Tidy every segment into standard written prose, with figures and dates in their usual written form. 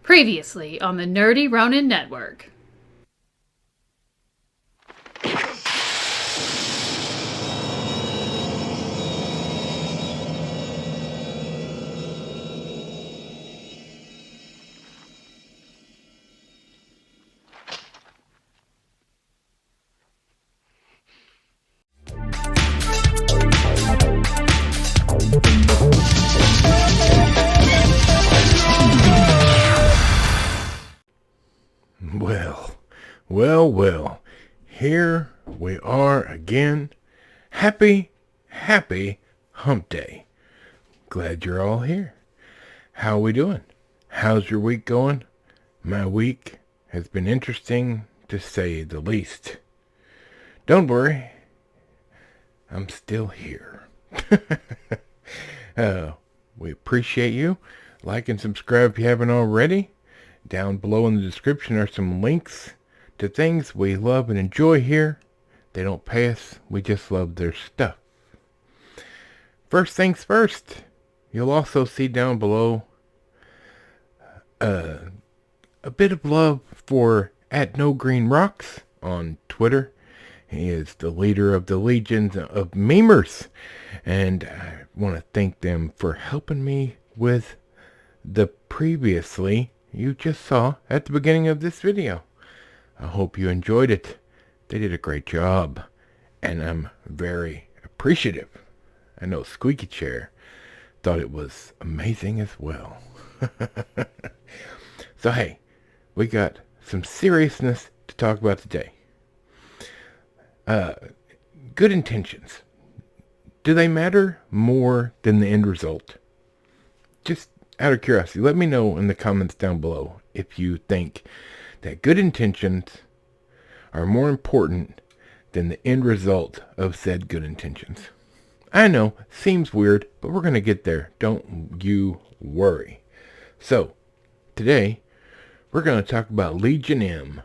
Previously on the Nerdy Ronin Network. Well, here we are again. Happy Humpday. Glad you're all here. How are we doing? How's your week going? My week has been interesting, to say the least. Don't worry, I'm still here. We appreciate you. Like and subscribe if you haven't already. Down below in the description are some links to things we love and enjoy here. They don't pay us, we just love their stuff. First things first, you'll also see down below a bit of love for @NoGreenRocks on Twitter. He is the leader of the legions of memers, and I want to thank them for helping me with the previously you just saw at the beginning of this video. I hope you enjoyed it. They did a great job, and I'm very appreciative. I know Squeaky Chair thought it was amazing as well. So hey, we got some seriousness to talk about today. Good intentions. Do they matter more than the end result? Just out of curiosity, let me know in the comments down below if you think that good intentions are more important than the end result of said good intentions. I know, seems weird, but we're going to get there. Don't you worry. So, today, we're going to talk about Legion M.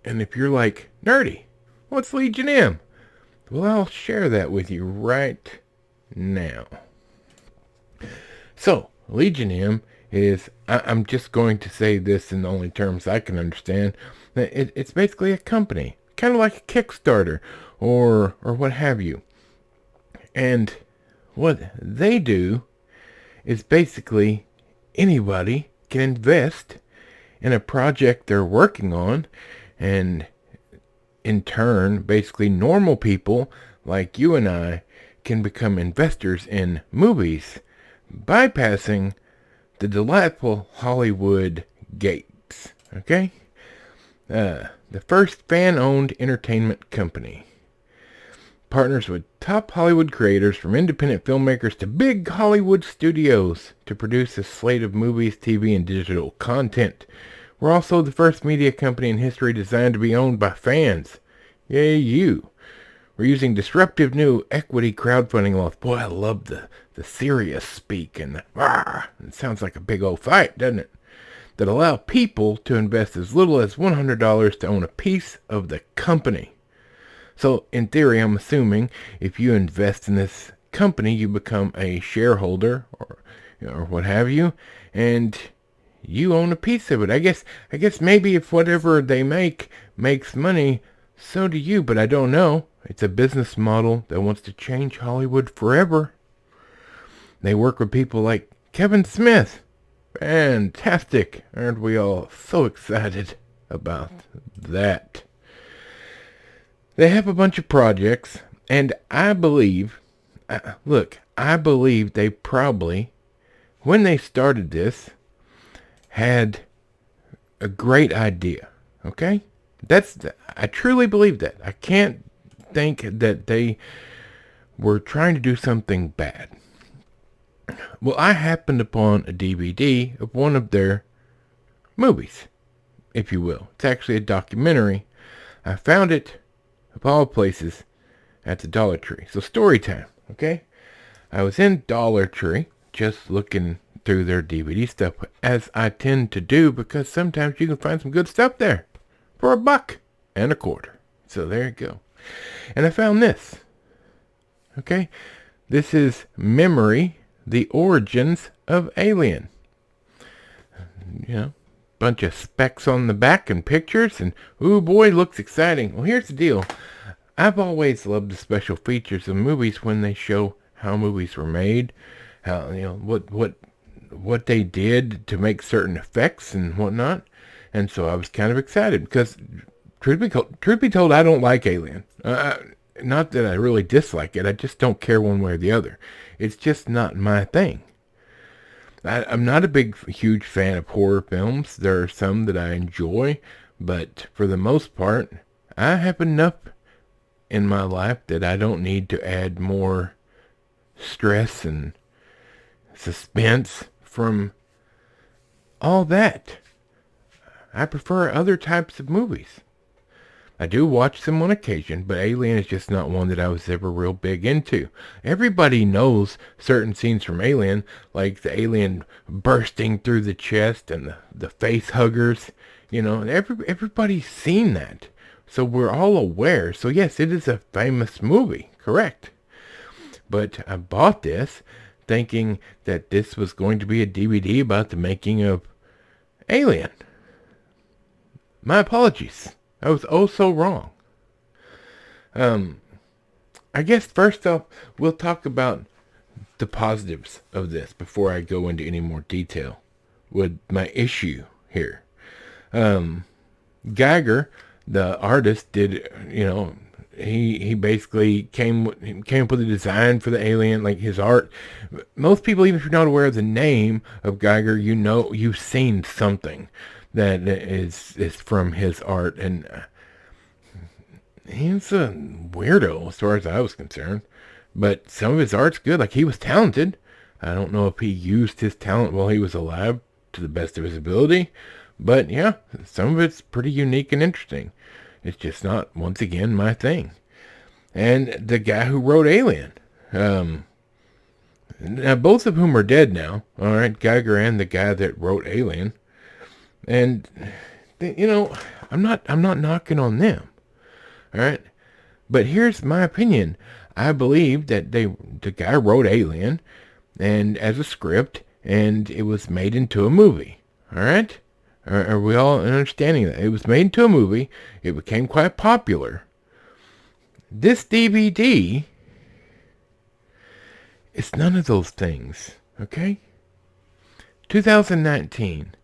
And if you're like, nerdy, what's Legion M? Well, I'll share that with you right now. So, Legion M is, I'm just going to say this in the only terms I can understand. It's basically a company, kind of like a Kickstarter or what have you. And what they do is basically anybody can invest in a project they're working on, and in turn, basically normal people like you and I can become investors in movies, bypassing the delightful Hollywood gates. Okay? The first fan-owned entertainment company. Partners with top Hollywood creators, from independent filmmakers to big Hollywood studios, to produce a slate of movies, TV, and digital content. We're also the first media company in history designed to be owned by fans. Yay, you. We're using disruptive new equity crowdfunding laws. Boy, I love the serious speak and it sounds like a big old fight, doesn't it? That allow people to invest as little as $100 to own a piece of the company. So, in theory, I'm assuming if you invest in this company, you become a shareholder or what have you, and you own a piece of it. I guess maybe if whatever they make makes money, so do you, but I don't know. It's a business model that wants to change Hollywood forever. They work with people like Kevin Smith. Fantastic. Aren't we all so excited about that? They have a bunch of projects, and I believe they probably, when they started this, had a great idea. Okay? I truly believe that. I can't think that they were trying to do something bad. Well, I happened upon a DVD of one of their movies, if you will. It's actually a documentary. I found it, of all places, at the Dollar Tree. So story time, okay? I was in Dollar Tree, just looking through their DVD stuff, as I tend to do, because sometimes you can find some good stuff there for $1.25. So there you go. And I found this. Okay? This is Memory, The Origins of Alien. You know, bunch of specs on the back and pictures, and ooh boy, looks exciting. Well, here's the deal. I've always loved the special features of movies when they show how movies were made, how, you know, what they did to make certain effects and whatnot. And so I was kind of excited because, truth be told, I don't like Alien. Not that I really dislike it. I just don't care one way or the other. It's just not my thing. I'm not a huge fan of horror films. There are some that I enjoy, but for the most part, I have enough in my life that I don't need to add more stress and suspense from all that. I prefer other types of movies. I do watch them on occasion, but Alien is just not one that I was ever real big into. Everybody knows certain scenes from Alien, like the alien bursting through the chest and the face huggers, you know, and everybody's seen that. So we're all aware. So yes, it is a famous movie, correct. But I bought this thinking that this was going to be a DVD about the making of Alien. My apologies. I was oh so wrong. I guess first off, we'll talk about the positives of this before I go into any more detail with my issue here. Geiger, the artist, did, you know, he basically came up with a design for the alien, like his art. Most people, even if you're not aware of the name of Geiger, you know, you've seen something that is from his art, and he's a weirdo as far as I was concerned. But some of his art's good. Like, he was talented. I don't know if he used his talent while he was alive to the best of his ability, but yeah, some of it's pretty unique and interesting. It's just not, once again, my thing. And the guy who wrote Alien, now both of whom are dead now. All right, Geiger and the guy that wrote Alien. And, you know, I'm not knocking on them. All right. But here's my opinion. I believe that the guy wrote Alien and as a script, and it was made into a movie. All right. Are we all understanding that? It was made into a movie. It became quite popular. This DVD, it's none of those things. Okay. 2019.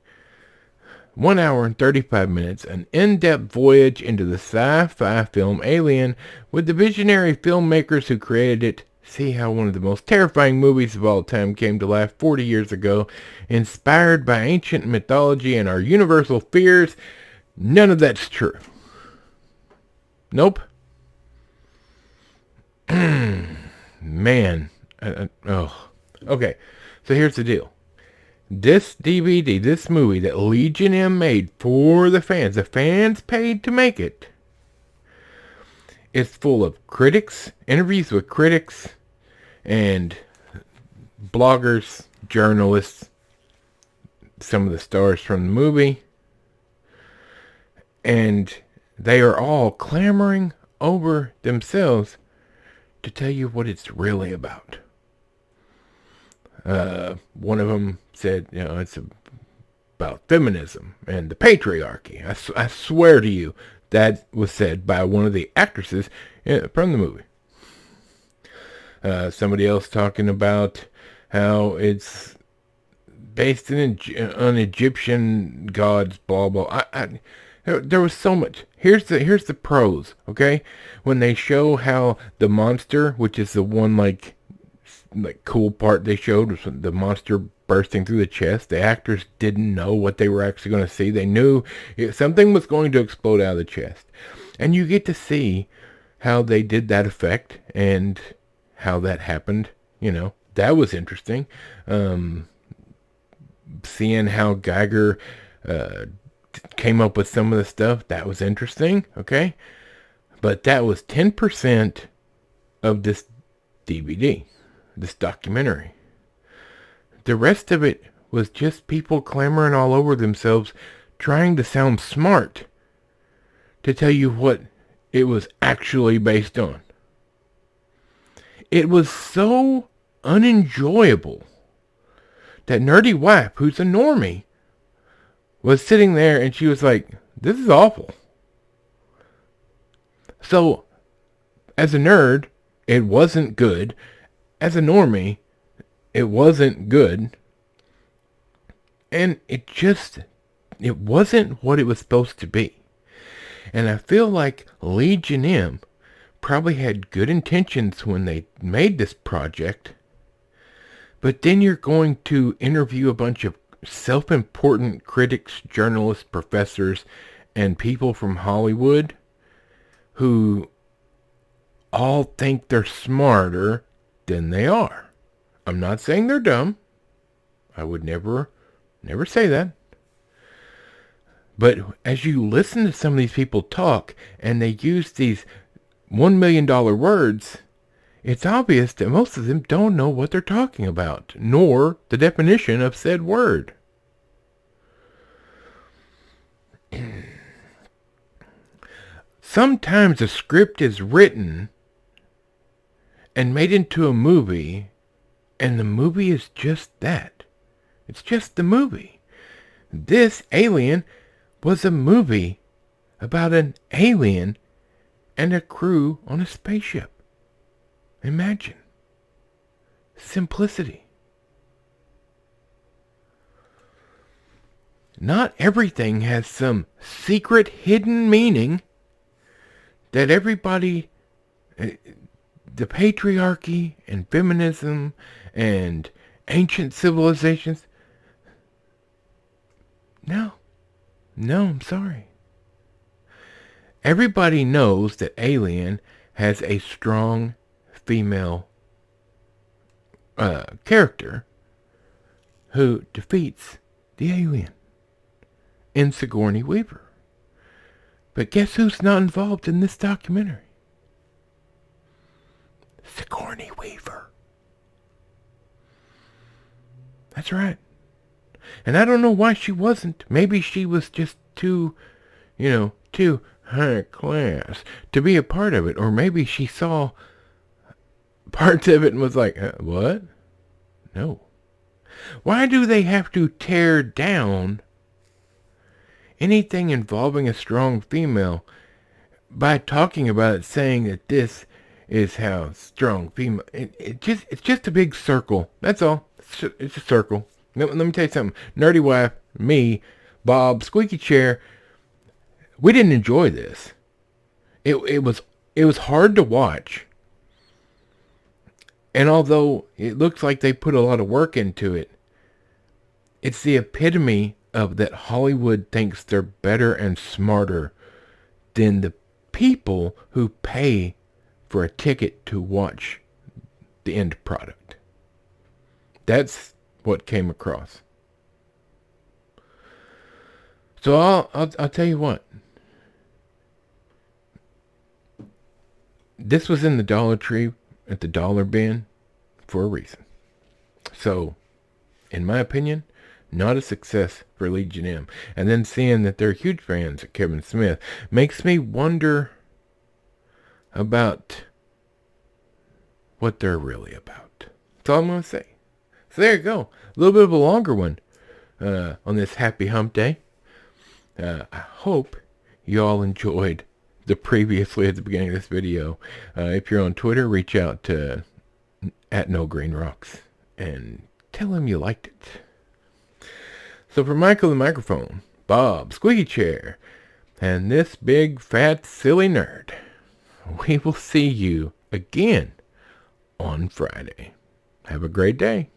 1 hour and 35 minutes, an in-depth voyage into the sci-fi film Alien with the visionary filmmakers who created it. See how one of the most terrifying movies of all time came to life 40 years ago, inspired by ancient mythology and our universal fears. None of that's true. Nope. Man. Okay, so here's the deal. This DVD, this movie that Legion M made for the fans paid to make it, it's full of critics, interviews with critics, and bloggers, journalists, some of the stars from the movie, and they are all clamoring over themselves to tell you what it's really about. One of them said, you know, it's about feminism and the patriarchy. I swear to you, that was said by one of the actresses from the movie. Somebody else talking about how it's based on Egyptian gods, blah, blah. There was so much. Here's the pros, okay? When they show how the monster, which is the one like cool part they showed, was the monster bursting through the chest. The actors didn't know what they were actually going to see. They knew something was going to explode out of the chest. And you get to see how they did that effect and how that happened. You know, that was interesting. Seeing how Geiger came up with some of the stuff, that was interesting, okay? But that was 10% of this DVD. This documentary. The rest of it was just people clamoring all over themselves, trying to sound smart, to tell you what it was actually based on. It was so unenjoyable that nerdy wife, who's a normie, was sitting there and she was like, this is awful. So, as a nerd, it wasn't good. As a normie, it wasn't good. And it wasn't what it was supposed to be. And I feel like Legion M probably had good intentions when they made this project. But then you're going to interview a bunch of self-important critics, journalists, professors, and people from Hollywood who all think they're smarter than they are. I'm not saying they're dumb. I would never say that. But as you listen to some of these people talk and they use these $1 million words, it's obvious that most of them don't know what they're talking about, nor the definition of said word. Sometimes a script is written and made into a movie, and the movie is just that. It's just the movie. This Alien was a movie about an alien and a crew on a spaceship. Imagine. Simplicity. Not everything has some secret hidden meaning that everybody, the patriarchy and feminism and ancient civilizations. No, I'm sorry. Everybody knows that Alien has a strong female character who defeats the alien in Sigourney Weaver. But guess who's not involved in this documentary? Sigourney Weaver. That's right. And I don't know why she wasn't. Maybe she was just too high class to be a part of it. Or maybe she saw parts of it and was like, what? No. Why do they have to tear down anything involving a strong female by talking about it, saying that this is how strong female... It's just a big circle. That's all. It's a circle. Let me tell you something. Nerdy wife, me, Bob, squeaky chair, we didn't enjoy this. It was hard to watch. And although it looks like they put a lot of work into it, it's the epitome of that Hollywood thinks they're better and smarter than the people who pay for a ticket to watch the end product. That's what came across. So I'll tell you what. This was in the Dollar Tree at the dollar bin for a reason. So, in my opinion, not a success for Legion M. And then seeing that they're huge fans of Kevin Smith makes me wonder about what they're really about. That's all I'm going to say. So there you go. A little bit of a longer one on this happy hump day. I hope you all enjoyed the previously at the beginning of this video. If you're on Twitter, reach out to @NoGreenRocks and tell him you liked it. So for Michael the microphone, Bob, squeaky chair, and this big fat silly nerd, we will see you again on Friday. Have a great day.